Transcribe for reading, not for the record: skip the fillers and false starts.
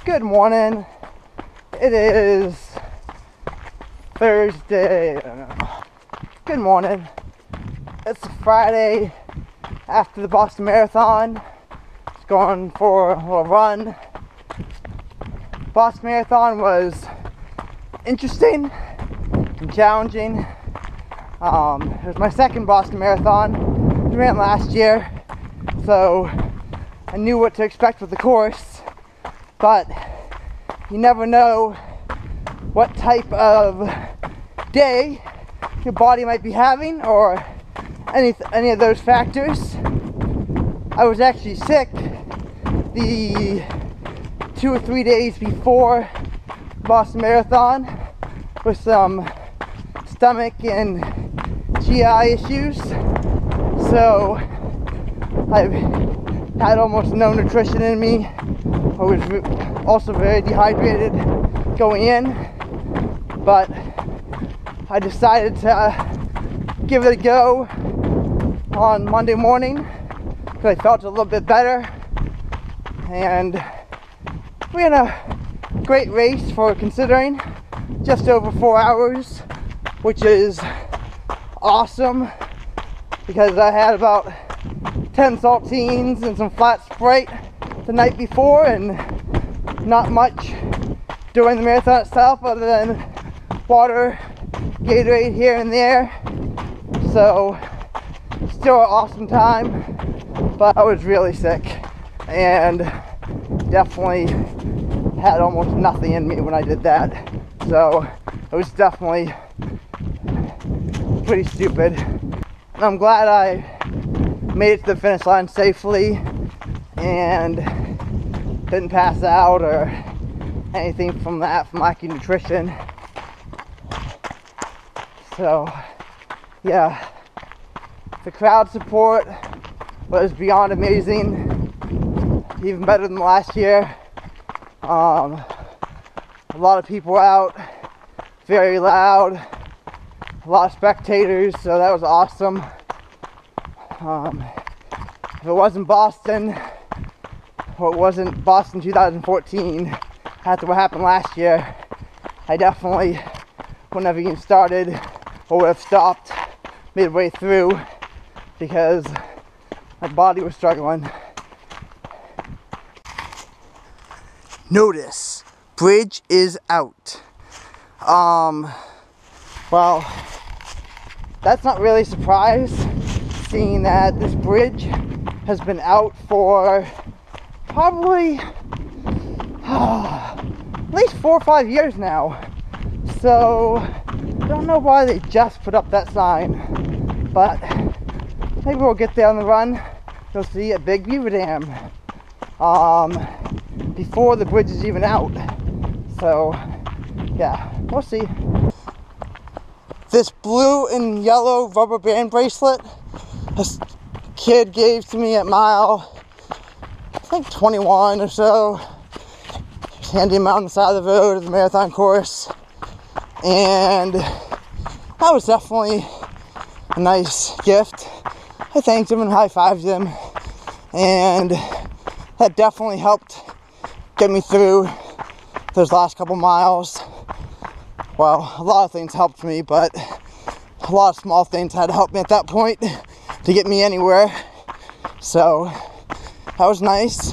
Good morning. It is Thursday. Good morning. It's a Friday after the Boston Marathon. Just going for a little run. Boston Marathon was interesting and challenging. It was my second Boston Marathon. I ran last year, so I knew what to expect with the course, but you never know what type of day your body might be having, or any of those factors. I was actually sick the 2 or 3 days before Boston Marathon with some stomach and GI issues, so I've had almost no nutrition in me. I was also very dehydrated going in, but I decided to give it a go on Monday morning because I felt a little bit better, and we had a great race for considering, just over 4 hours, which is awesome because I had about 10 saltines and some flat Sprite the night before, and not much during the marathon itself other than water, Gatorade here and there. So still an awesome time, but I was really sick and definitely had almost nothing in me when I did that. So it was definitely pretty stupid. And I'm glad I made it to the finish line safely and didn't pass out or anything from that, from lacking nutrition. So yeah, the crowd support was beyond amazing, even better than last year. A lot of people out, very loud, a lot of spectators, so that was awesome. If it wasn't Boston, or it wasn't Boston 2014, after what happened last year, I definitely wouldn't have even started or would have stopped midway through because my body was struggling. Notice, bridge is out. Well, that's not really a surprise, seeing that this bridge has been out for probably at least 4 or 5 years now. So I don't know why they just put up that sign, but maybe we'll get there on the run. You'll see a big beaver dam before the bridge is even out. So yeah, we'll see. This blue and yellow rubber band bracelet this kid gave to me at mile, I think 21 or so. Just handing him out on the side of the road at the marathon course, and that was definitely a nice gift. I thanked him and high-fived him, and that definitely helped get me through those last couple miles. Well, a lot of things helped me, but a lot of small things had to help me at that point to get me anywhere. So that was nice.